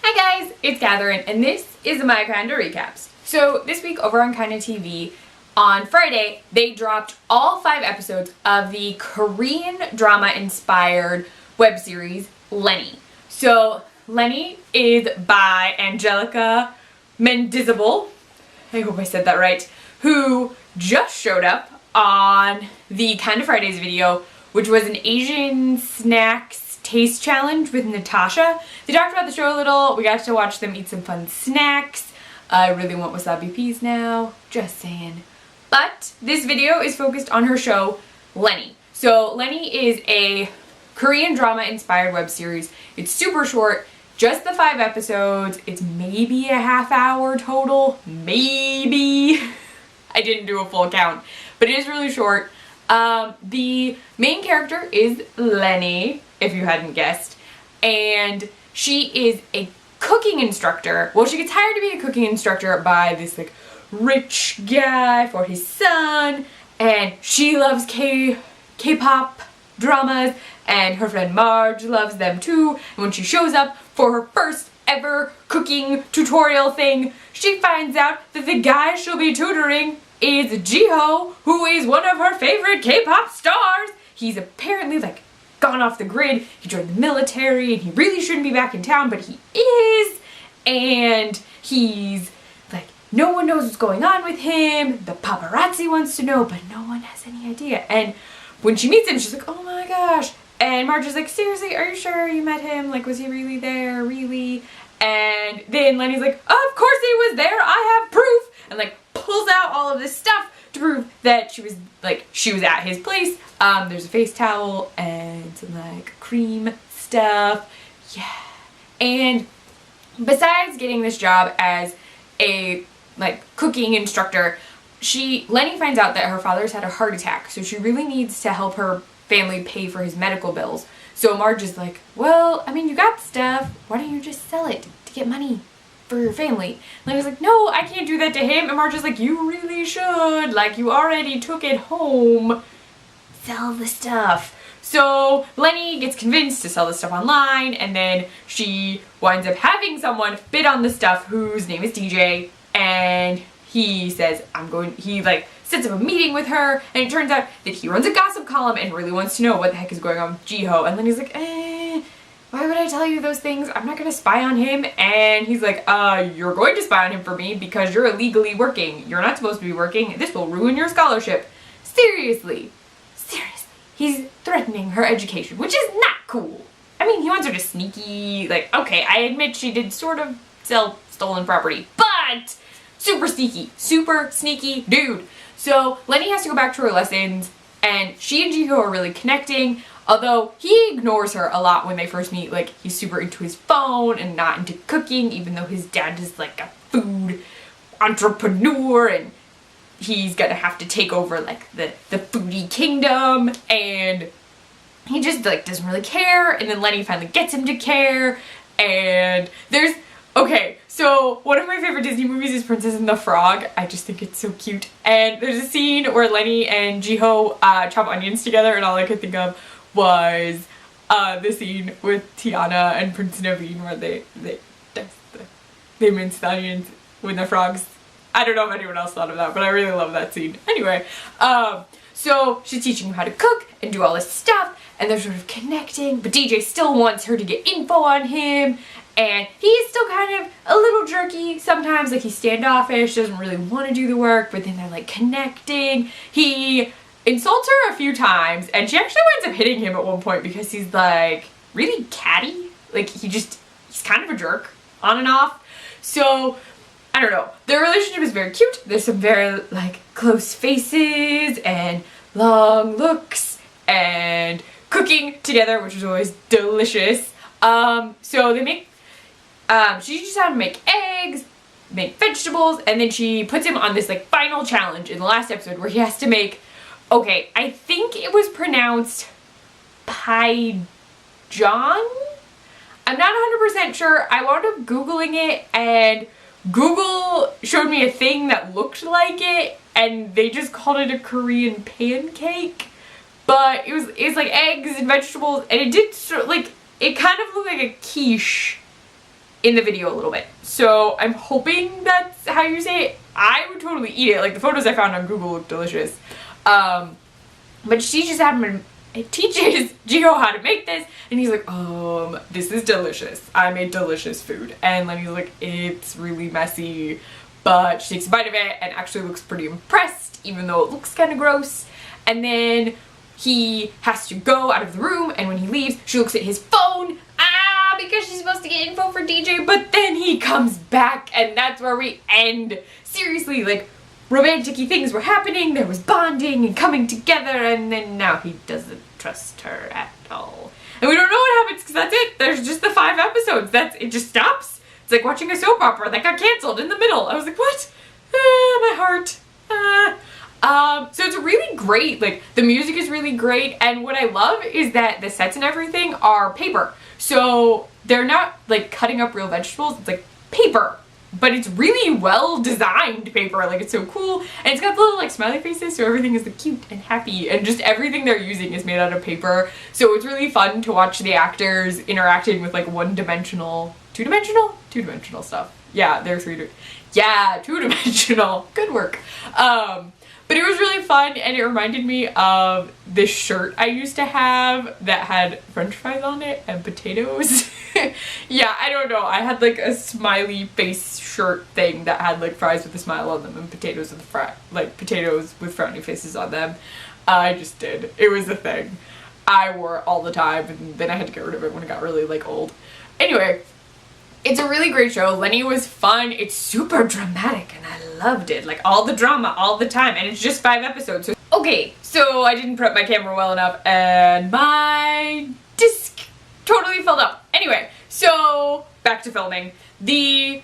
Hi guys, it's Catherine, and this is my Kinda Recaps. So this week over on KindaTV, on Friday, they dropped all 5 episodes of the Korean drama-inspired web series, Lenny. So Lenny is by Angelica Mendizabal, I hope I said that right, who just showed up on the Kinda Fridays video, which was an Asian snacks taste challenge with Natasha. They talked about the show a little. We got to watch them eat some fun snacks. I really want wasabi peas now. Just saying. But this video is focused on her show, Lenny. So Lenny is a Korean drama-inspired web series. It's super short, just the 5 episodes. It's maybe a half hour total. Maybe. I didn't do a full count, but it is really short. The main character is Lenny, if you hadn't guessed, and she is a cooking instructor. Well, she gets hired to be a cooking instructor by this like rich guy for his son, and she loves K-pop dramas, and her friend Marge loves them too. And when she shows up for her first ever cooking tutorial thing, she finds out that the guy she'll be tutoring is Jiho, who is one of her favorite K-pop stars. He's apparently like gone off the grid. He joined the military and he really shouldn't be back in town, but he is. And he's like, no one knows what's going on with him. The paparazzi wants to know, but no one has any idea. And when she meets him, she's like, oh my gosh. And Marge is like, seriously, are you sure you met him? Like, was he really there? Really? And then Lenny's like, of course he was there. I have proof. And like pulls out all of this stuff to prove that she was at his place. There's a face towel and some like cream stuff. Yeah. And besides getting this job as a like cooking instructor, Lenny finds out that her father's had a heart attack, so she really needs to help her family pay for his medical bills. So Marge is like, well, I mean, you got stuff. Why don't you just sell it to get money for your family? Lenny's like, no, I can't do that to him. And Marge is like, you really should. Like, you already took it home. Sell the stuff. So Lenny gets convinced to sell the stuff online, and then she winds up having someone bid on the stuff whose name is DJ, and he says, he like sets up a meeting with her, and it turns out that he runs a gossip column and really wants to know what the heck is going on with Jiho. And Lenny's like, why would I tell you those things? I'm not gonna spy on him. And he's like, you're going to spy on him for me because you're illegally working. You're not supposed to be working. This will ruin your scholarship. Seriously. He's threatening her education, which is not cool. I mean, he wants her to sneaky, like, okay, I admit she did sort of sell stolen property, but super sneaky dude. So Lenny has to go back to her lessons, and she and Jiho are really connecting, although he ignores her a lot when they first meet. Like, he's super into his phone and not into cooking, even though his dad is like a food entrepreneur, and he's gonna have to take over like the foodie kingdom, and he just like doesn't really care. And then Lenny finally gets him to care, and okay, so one of my favorite Disney movies is Princess and the Frog. I just think it's so cute. And there's a scene where Lenny and Jiho chop onions together, and all I could think of was the scene with Tiana and Prince Naveen where they mince the onions with the frogs. I don't know if anyone else thought of that, but I really love that scene. Anyway, so she's teaching him how to cook and do all this stuff, and they're sort of connecting, but DJ still wants her to get info on him, and he's still kind of a little jerky sometimes. Like, he's standoffish, doesn't really want to do the work, but then they're like connecting. He insults her a few times, and she actually winds up hitting him at one point because he's like really catty. Like, he's kind of a jerk on and off. So I don't know. Their relationship is very cute. There's some very like close faces and long looks and cooking together, which is always delicious. So they make, she teaches how to make eggs, make vegetables, and then she puts him on this like final challenge in the last episode where he has to make, okay, I think it was pronounced Pai John? I'm not 100% sure. I wound up Googling it, and Google showed me a thing that looked like it, and they just called it a Korean pancake. But it's like eggs and vegetables, and it did sort of like, it kind of looked like a quiche in the video a little bit. So I'm hoping that's how you say it. I would totally eat it. Like the photos I found on Google look delicious. But she just teaches Gio how to make this, and he's like, this is delicious. I made delicious food. And Lenny's like, it's really messy, but she takes a bite of it and actually looks pretty impressed, even though it looks kind of gross. And then he has to go out of the room, and when he leaves, she looks at his phone, because she's supposed to get info for DJ, but then he comes back, and that's where we end. Seriously, like, romantic-y things were happening, there was bonding and coming together, and then now he doesn't trust her at all. And we don't know what happens, because that's it. There's just the 5 episodes. It just stops. It's like watching a soap opera that got canceled in the middle. I was like, what? My heart. So it's really great. Like, the music is really great, and what I love is that the sets and everything are paper. So they're not like cutting up real vegetables, it's like paper. But it's really well designed paper, like it's so cool. And it's got the little like smiley faces, so everything is like, cute and happy, and just everything they're using is made out of paper. So it's really fun to watch the actors interacting with like two-dimensional stuff. Yeah, they're two-dimensional. Good work. But it was really fun, and it reminded me of this shirt I used to have that had french fries on it and potatoes. Yeah, I don't know. I had like a smiley face shirt thing that had like fries with a smile on them and potatoes with potatoes with frowny faces on them. I just did. It was a thing. I wore it all the time, and then I had to get rid of it when it got really like old. Anyway, it's a really great show. Lenny was fun. It's super dramatic, and I loved it. Like, all the drama, all the time, and it's just 5 episodes. So, okay, so I didn't prep my camera well enough, and my disc totally filled up. Anyway, so back to filming. The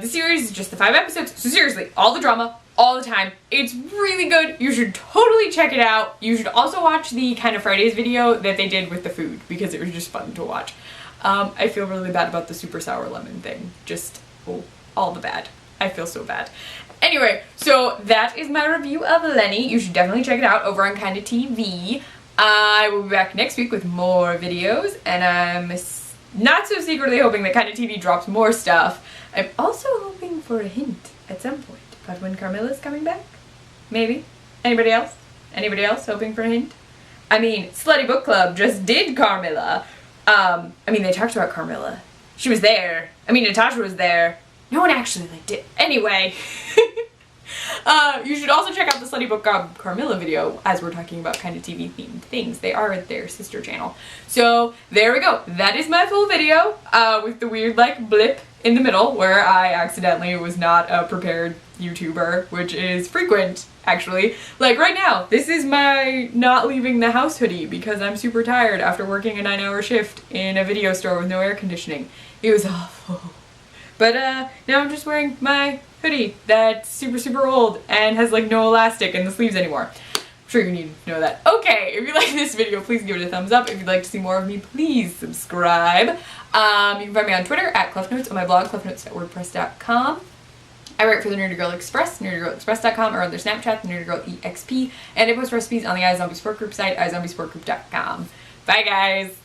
series is just the 5 episodes. So seriously, all the drama, all the time. It's really good. You should totally check it out. You should also watch the Kind of Fridays video that they did with the food, because it was just fun to watch. I feel really bad about the super sour lemon thing. Just, all the bad. I feel so bad. Anyway, so that is my review of Lenny. You should definitely check it out over on KindaTV. I will be back next week with more videos, and I'm not so secretly hoping that KindaTV drops more stuff. I'm also hoping for a hint at some point about when Carmilla's coming back. Maybe. Anybody else? Anybody else hoping for a hint? I mean, Slutty Book Club just did Carmilla. I mean, they talked about Carmilla. She was there. I mean, Natasha was there. No one actually liked it. Anyway. You should also check out the Slutty Book Club Carmilla video, as we're talking about KindaTV themed things. They are at their sister channel. So, there we go. That is my full video, with the weird, like, blip in the middle, where I accidentally was not a prepared YouTuber, which is frequent, actually. Like, right now, this is my not leaving the house hoodie, because I'm super tired after working a 9-hour shift in a video store with no air conditioning. It was awful. But, now I'm just wearing my hoodie that's super, super old and has, like, no elastic in the sleeves anymore. I'm sure you need to know that. Okay, if you like this video, please give it a thumbs up. If you'd like to see more of me, please subscribe. You can find me on Twitter at ClefNotes, on my blog, clefnotes.wordpress.com. I write for the Nerdy Girl Express, nerdygirlexpress.com, or on their Snapchat, the Nerdy Girl EXP, and I post recipes on the iZombie Sport Group site, iZombieSportGroup.com. Bye, guys!